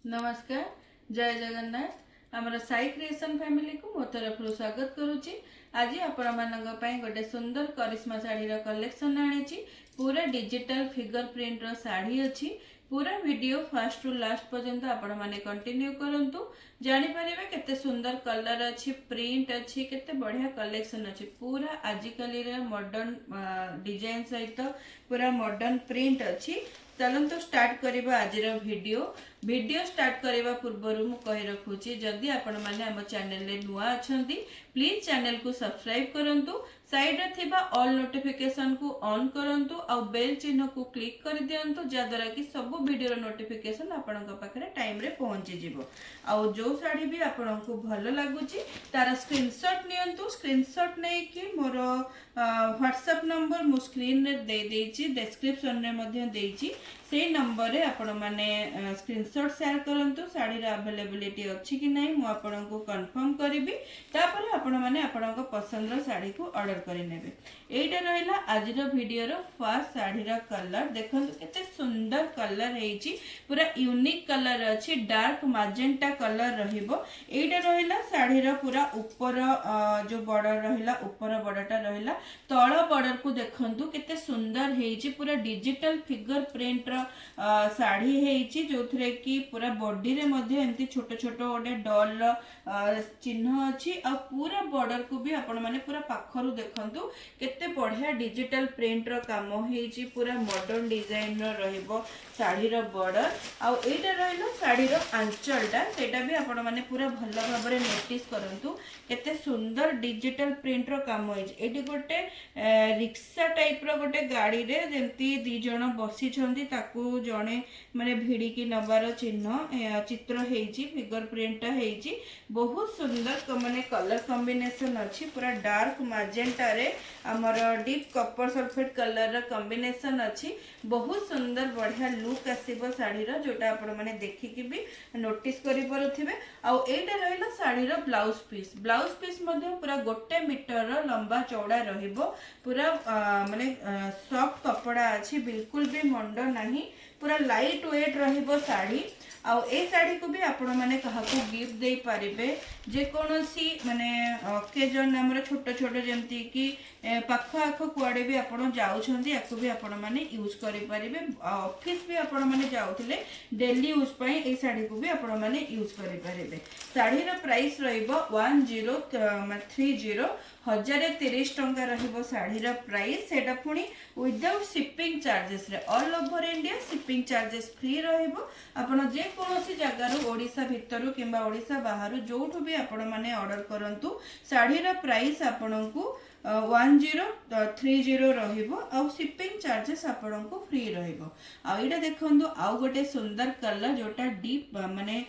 नमस्कार। जय जगन्नाथ। आमर साई क्रिएशन फैमिली को मो तरफ स्वागत करुच्ची। आज आपण मानक पई गोटे सुंदर करिश्मा साड़ी रो कलेक्शन आनी। पूरा डिजिटल फिगर प्रिंट रो साड़ी अच्छी। पूरा वीडियो फर्स्ट टू लास्ट पर्यंत आपण माने कंटिन्यू करंतु। जानि परिबे केते सुंदर कलर अच्छी, प्रिंट अच्छी, केते बढ़िया कलेक्शन अच्छी। पूरा आजिकली रे मॉडर्न डिजाइन सहित पूरा मॉडर्न प्रिंट अच्छी। चलंतु स्टार्ट करिबा आज रो वीडियो स्टार्ट करने पूर्वर मु कही रखुची, जदि आपण माने हम चैनल रे नुआ अछंती प्लीज चैनल को सब्सक्राइब करंतु। साइड रे थिबा ऑल नोटिफिकेशन को ऑन करंतु और बेल चिन्ह को क्लिक कर दियंतु, जद्वारा कि सब वीडियो रो नोटिफिकेशन आपनका पाखरे टाइम रे पहुंची जिवो। आ जो साड़ी भी आपनका भलो लागुची तार स्क्रीनशॉट नियंतु। स्क्रीनशॉट नै कि मोर व्हाट्सएप नंबर मु स्क्रीन रे दे देछि, डिस्क्रिप्शन रे मध्ये देछि। से नंबर रे आपण माने स्क्रीनशॉट शेयर करंतु। साड़ी रा अवेलेबिलिटी अछि कि नै मु आपनको कंफर्म करिवि। तापर आपण माने आपनको पसंद रो साड़ी को ऑर्डर करि नेबे। एटा रहिला आज रो वीडियो रो फर्स्ट साड़ी रा कलर। देखंतु केते सुंदर कलर हेछि, पूरा यूनिक कलर अछि। डार्क मैजेंटा कलर रहिबो। एटा रहिला साड़ी रो पूरा ऊपर जो बॉर्डर रहिला, ऊपर बॉर्डरटा रहिला। तळ बॉर्डर को देखंतु केते सुंदर हेछि। पूरा डिजिटल फिगर प्रिंट साड़ी हेछि, जोथरे कि पूरा बॉडी रे मध्ये एंती छोट छोट गोटे डॉल चिन्ह अछि। आ पूरा बॉर्डर को भी आपण माने पूरा पाखरु देखंतु केते बढ़िया डिजिटल प्रिंट रो काम हेछि। पूरा मॉडर्न डिजाइन रो रहिबो साड़ी रो बॉर्डर। आ एटा रहलो साड़ी रो आंचलटा, सेटा भी आपण माने पूरा भलो भाबरे नोटिस करंतु केते सुंदर डिजिटल प्रिंट रो काम हेछि। एटी गोटे रिक्शा टाइप रो गोटे गाड़ी रे जेंती दी जण बसी छंती ताकू जणे माने भिड़ी की नबार चिन्ह चित्र हेछि, फिगर प्रिंट हेछि। बहुत सुंदर माने कलर कॉम्बिनेशन अछि। पूरा डार्क मैजेंटा रे हमर डीप कॉपर सल्फेट कलर रा कॉम्बिनेशन अछि। बहुत सुंदर बढ़िया लुक आसीबो साड़ी रा, जोटा आपण माने देखि कि भी नोटिस करि परथिबे। आ एटा रहला साड़ी रा ब्लाउज पीस। ब्लाउज पीस मध्ये पूरा 1 मीटर रा लंबा चौड़ा रहिबो। पूरा माने सॉफ्ट कपड़ा अछि, बिल्कुल भी मंड नाही। पूरा लाइट वेट रहिबो साड़ी। आ ए साड़ी को भी आपण माने कहाको गिफ्ट दे पारिबे। जे कोनोसी माने ओकेजन हमर छोट छोट जेमती कि पाख आख कुआडे भी आपण जाउछंती, याको भी आपण माने यूज करि पारिबे। ऑफिस भी आपण माने जाउथिले डेली यूज पई ए साड़ी को भी आपण माने यूज करि पारिबे। साड़ी रा प्राइस रहिबो 1030 1030 टंका रहिबो साड़ी रा प्राइस। सेटा पुनी विदाउट शिपिंग चार्जेस रे, all over India shipping charges free रहिबो। आपण जे कोनोसी जगारु ओडिसा भितरु किंबा ओडिसा बाहरु जोठु भी आपण माने ऑर्डर करंतु, साड़ी रा प्राइस आपणकु 1030 रहिबो। आ शिपिंग चार्जेस आपणकु फ्री रहिबो। आ एटा देखंतु आ गोटे सुंदर कलर, जोटा डीप माने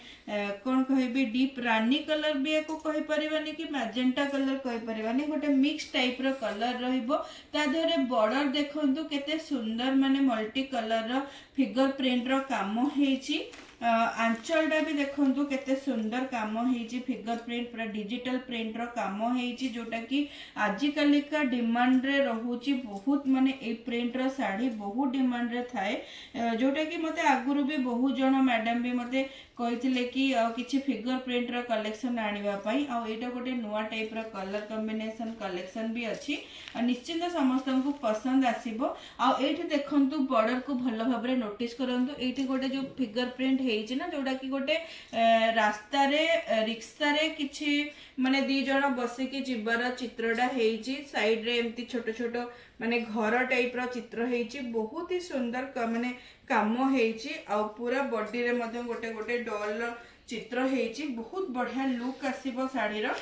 कोन कहबी डीप रानी कलर भी एको कहि परिबानी कि मैजेंटा कलर कहि परिबानी, गोटे मिक्स टाइप रो कलर रहिबो। ता देहरे बॉर्डर देखंतु केते सुंदर माने मल्टी कलर रो फिगर प्रिंट रो काम हेछि। आंचलटा भी देखंतु केते सुंदर काम हेछि। फिगर प्रिंट पूरा डिजिटल प्रिंट रो काम हेछि, जोटा कि आजिकल का डिमांड रे रहुछि। बहुत माने ए प्रिंट रो साड़ी बहुत डिमांड रे थाए, जोटा कि मते आगुरु भी बहुत जण मैडम भी मते कहिथिले कि किछि फिगर प्रिंट रो कलेक्शन आनिबा पई। आ एटा गोटे नुवा टाइप रो कलर कॉम्बिनेशन कलेक्शन भी अछि। निश्चित समस्त को पसंद आसीबो। आ एठी देखंतु बॉर्डर को भलो भाबरे नोटिस करंतु। एठी गोटे जो फिगर प्रिंट हेछि ना, जोटा कि गोटे रास्ता रे रिक्शा रे किछि माने दी जण बसे कि जिबार चित्रडा हेछि। साइड रे एम्ति छोट छोट माने घर टाइप रो चित्र हेछि। बहुत ही सुंदर माने काम हेछि। आ पूरा बॉडी रे मध्ये गोटे गोटे डॉल चित्र हेछि। बहुत बढ़िया लुक आसीबो साड़ी रो।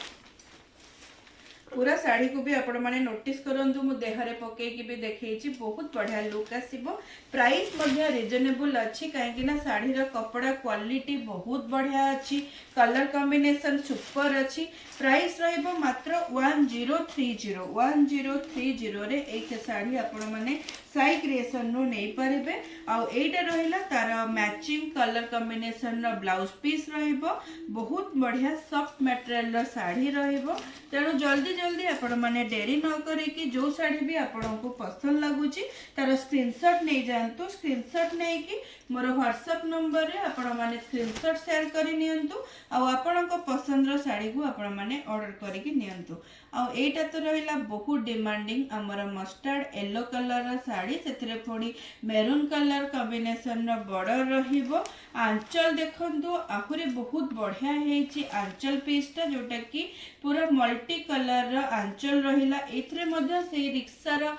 पूरा साड़ी को भी आपण माने नोटिस करंतु, मु देहरे पके कि भी देखैछि। बहुत बढ़िया लुक आसीबो। प्राइस मध्ये रिजनेबल अछि, काहे कि ना साड़ी रा कपड़ा क्वालिटी बहुत बढ़िया अछि। कलर कॉम्बिनेशन सुपर अछि। प्राइस रहइबो मात्र 1030 1030 रे एक साड़ी आपण माने साई क्रिएशन नु नहीं पारिबे। आ एटा रहिला तार मैचिंग कलर कॉम्बिनेशन रो ब्लाउज पीस रहिबो। बहुत बढ़िया सॉफ्ट मटेरियल रो साड़ी रहिबो। तेणु जल्दी जल्दी आपण माने डेरी न करी कि जो साड़ी भी आपण को पसंद लागुची तार स्क्रीनशॉट नहीं जानतु। स्क्रीनशॉट नहीं कि मोर व्हाट्सएप नंबर रे आपण माने स्क्रीनशॉट शेयर करी नियंतु। आ आपण को पसंद रो साड़ी को आपण माने ऑर्डर करी कि नियंतु। आ एटा तो रहिला बहुत डिमांडिंग हमर मस्टर्ड येलो कलर रो साड़ी सेथिरे पड़ी मेरून कलर कॉम्बिनेशन रो बॉर्डर रहिबो। आंचल देखंतु आहुरी बहुत बढ़िया हेची आंचल पीसटा जोटा कि पूरा मल्टी कलर रो आंचल रहिला। एथरे मध्ये से रिक्सा रो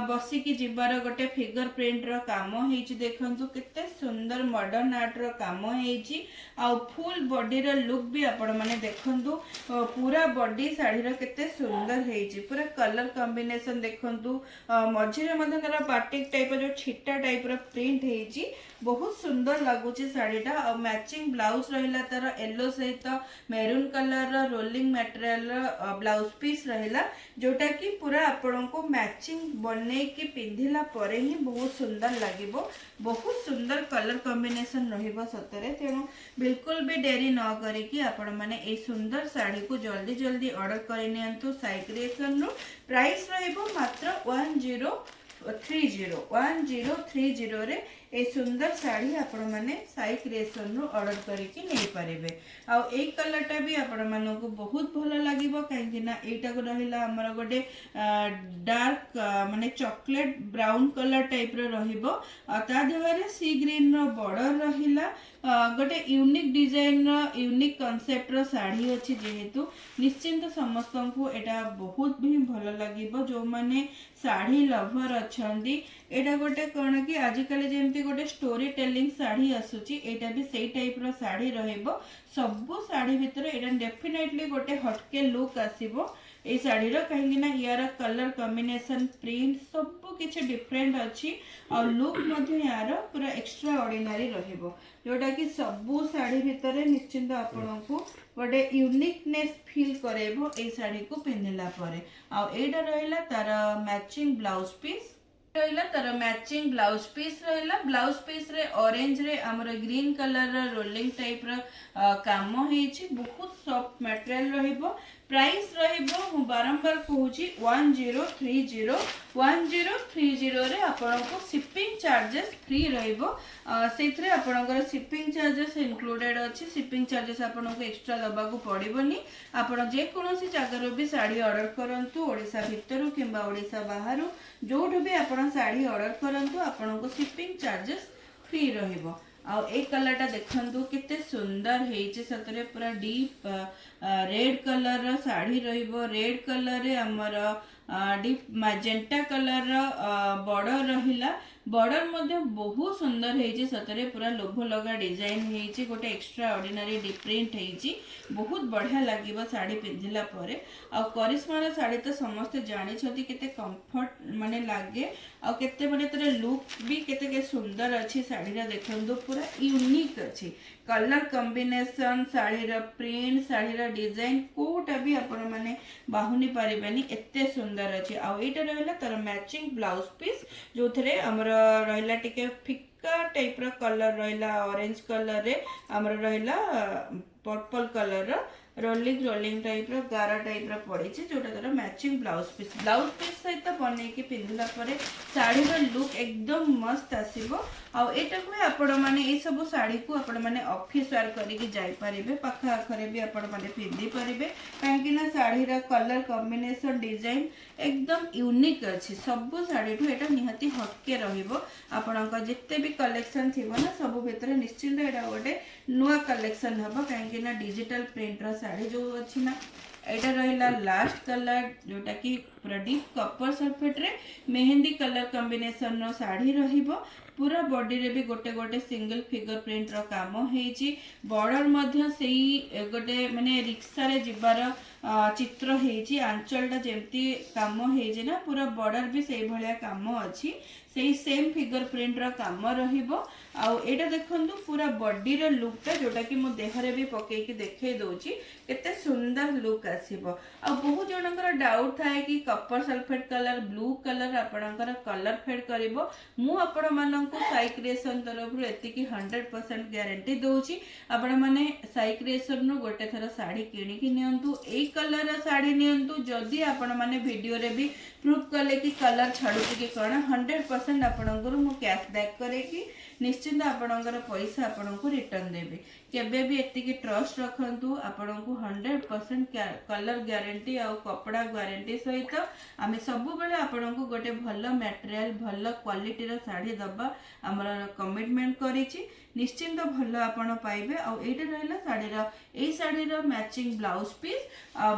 बसिकी जिबार गोटे फिगर प्रिंट रो काम हेची देखंतु केते सुंदर मॉडर्न आर्ट रो काम हेची। आ फुल बॉडी रो लुक भी आपण माने देखंतु पूरा बॉडी साड़ी रो केते सुंदर हेची। पूरा कलर कॉम्बिनेशन देखंतु मझिरे मध्ये तार बाटिक टाइप जो छिटा टाइप रो प्रिंट हेची। बहुत सुंदर लगुची साड़ीटा। और मैचिंग ब्लाउज रहिला तार येलो सहित मेरून कलर रो रोलिंग मटेरियल रो ब्लाउज पीस रहिला जोटा कि पूरा आपण को मैचिंग बने की पिंधिला परे ही बहुत सुंदर लागिबो। बहुत सुंदर कलर कॉम्बिनेशन रहिबो सतरे। तेणु बिल्कुल भी देरी न करी कि आपण माने ए सुंदर साड़ी को जल्दी जल्दी ऑर्डर करि नियंतु। साई क्रिएशन रो प्राइस रहिबो मात्र 1030 रे ए सुंदर साड़ी आपण माने साई क्रिएशन रो ऑर्डर करिकि नै परिबे। आ ए कलरटा भी आपण मानो को बहुत भलो लागिबो काहेकि ना एटा को रहिला हमर गोटे डार्क माने चॉकलेट ब्राउन कलर टाइप रो रहिबो। ता देहरे सी ग्रीन रो बॉर्डर रहिला। गोटे यूनिक डिजाइन रो यूनिक कांसेप्ट रो साड़ी अछि जेहेतु निश्चिंत समस्त को एटा बहुत भी भलो लागिबो। जो माने साड़ी लवर अछंदी एटा गोटे कोन कि आजिकल जेमती गोटे स्टोरी टेलिंग साड़ी आसुची एटा भी सेई टाइप रो साड़ी रहिबो। सबु साड़ी भितर एटा डेफिनेटली गोटे हटके लुक आसीबो ए साड़ी रो काहेकि ना यार कलर कॉम्बिनेशन प्रिंट सब किछ डिफरेंट अछि। और लुक मध्ये यार पूरा एक्स्ट्रा ऑर्डिनरी रहिबो जोटा कि सबु साड़ी भितर निश्चिंत आपण को गोटे यूनिकनेस फील करेबो ए साड़ी को पिंधिला परे। आ एटा रहिला तार मैचिंग ब्लाउज पीस रहिला तार मैचिंग ब्लाउज पीस रहिला। ब्लाउज पीस रे ऑरेंज रे हमर ग्रीन कलर रो रोलिंग टाइप रो काम हेछि। बहुत सॉफ्ट मटेरियल रहिबो। प्राइस रहिबो हूँ बारंबार कहूची 1030 रे आपण को शिपिंग चार्जेस फ्री रहिबो। सेथरे आपणकर शिपिंग चार्जेस इंक्लूडेड अछि। शिपिंग चार्जेस आपण को एक्स्ट्रा दबा को पड़िबोनी। आपण जे कोनोसी जगह भी साड़ी ऑर्डर करंतु ओडिसा भितरु किंबा ओडिसा बाहरु जोठ भी आपण साड़ी ऑर्डर करंतु आपण को शिपिंग चार्जेस फ्री रहिबो। आ ए कलरटा देखंतु केते सुंदर हेछि सतरे पूरा डीप रेड कलर रो साड़ी रहिबो। रेड कलर रे हमर डीप मैजेंटा कलर रो बॉर्डर रहिला। बॉर्डर मध्ये बहुत सुंदर हेछि सतरे पूरा लोभ लगा डिजाइन हेछि। गोटे एक्स्ट्रा ऑर्डिनरी डिफरेंट हेछि। बहुत बढ़िया लागिबो साड़ी पिंधिला परे। आ करिश्मा रो साड़ी तो समस्त जानि छथि केते कंफर्ट माने लागे। आ केते माने तरे लुक भी केते के सुंदर अछि। साड़ी रा देखंदो पूरा यूनिक अछि। कलर कॉम्बिनेशन साड़ी रा प्रिंट साड़ी रा डिजाइन कोटा भी आपण माने बाहुनी पारिबेनी एते सुंदर अछि। आ एटा रहला तर मैचिंग ब्लाउज पीस जोथरे हमर रहला टिके फिक्का टाइप रा कलर रहला ऑरेंज कलर रे हमर रहला पर्पल कलर रा रोलिंग टाइप रो गारा टाइप रो पड़ी जोटा तर मैचिंग ब्लाउज पीस सहित बने की पिंधिला परे साड़ी रो लुक एकदम मस्त आसीबो। आ एटा को आपण माने ए सब साड़ी को आपण माने ऑफिस वेयर करी कि जाई परिबे पाखा आखरे भी आपण माने पिंधि परिबे काहे कि ना साड़ी रा कलर कॉम्बिनेशन डिजाइन एकदम यूनिक अछि। सब साड़ी ठू एटा निहाती हटके रहिबो। आपण का जिते भी कलेक्शन थिबो ना सब भितर निश्चिंत एटा गोटे नुवा कलेक्शन हबो काहे कि ना डिजिटल प्रिंट रा साड़ी जो अछि ना एटा रहिला लास्ट कलर जोटा कि पूरा डीप कॉपर सल्फेट रे मेहंदी कलर कॉम्बिनेशन रो साड़ी रहिबो। पूरा बॉडी रे भी गोटे गोटे सिंगल फिगर प्रिंट रो काम हेछि। बॉर्डर मध्य सेही गोटे माने रिक्शा रे जिबार चित्र हेछि। आंचलटा जेमती काम हेछि ना पूरा बॉर्डर भी सेही भलिया काम अछि। सेही सेम फिगर प्रिंट रो काम रहिबो। आउ एटा देखंतु पूरा बॉडी रो लुकटा जोटा कि मो देहरे भी पकेकी देखै दउची केते सुंदर लुक आसीबो। आ बहुत जनकर डाउट थाए कि copper sulphate colour blue colour आपणकर कलर फेड करिवो। मु आपण माननकु साई क्रिएशन तरफ एतिकी 100% ग्यारंटी दउची। आपण माने साई क्रिएशन नु गोटे थर साड़ी किणी कि नियंतु एई कलर साड़ी नियंतु जदी आपण माने वीडियो रे भी प्रूफ कले कि कलर छाड़ुची कि कण 100% आपणकर मु कैश बैक करे कि निश्चिंत आपणकर पैसा आपणको रिटर्न देबे। केबे भी एतिकी ट्रस्ट रखंतु आपणको 100% कलर ग्यारंटी आ कपड़ा ग्यारंटी सहित आमे सब बेले आपणको गोटे भल मटेरियल भल क्वालिटी रो साड़ी दबा हमर कमिटमेंट करिछि। निश्चिंत भल आपण पाइबे। आ एटा रहला साड़ीर एई साड़ीर मैचिंग ब्लाउज पीस।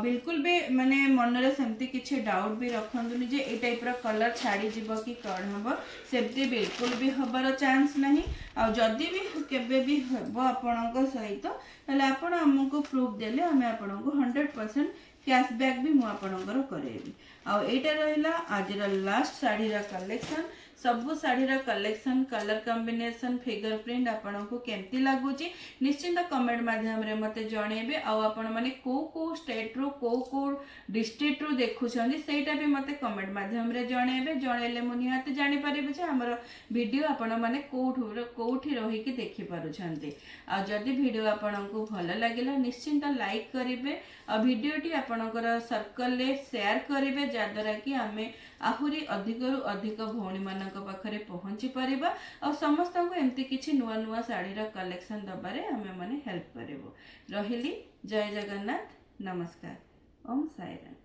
बिल्कुल भी माने मन रे सेमती किछि डाउट भी रखंतुनी जे ए टाइप रो कलर छाड़ी जिवो कि कण हबो, सेमती बिल्कुल भी हबार चांस नहीं। आ जदी भी केबे भी हबो आपणको सहित तले आपण हमको प्रूफ देले हमें आपणको 100% कैशबैक भी मु आपणकर करेबी। आ एटा रहला आजर लास्ट साड़ी रा कलेक्शन। सब साड़ी रा collection colour combination figure print आपनको केमती लागुची निश्चिंत कमेंट माध्यम रे मते जणेबे। आ आपण माने को स्टेट रो को डिस्ट्रिक्ट रो देखुछंदी सेटा भी मते कमेंट माध्यम रे जणेबे। जणेले मु निहाते जानि परिबे जे हमर वीडियो आपण माने कोठी रही कि देखि पारुछंती। आ जदी वीडियो आपनको भल लागिला निश्चिंत लाइक करिवे। आ वीडियोटी आपणकर सर्कल रे शेयर करिवे जाद्वारा कि आमे आहुरी अधिक रु अधिक भौणी मानक पाखरे पहुंची परिबा। आ समस्त को एमती किछि नुआ नुआ साड़ी रा कलेक्शन दबारे हमें माने हेल्प करिवो। रहिली जय जगन्नाथ नमस्कार ओम साईराम।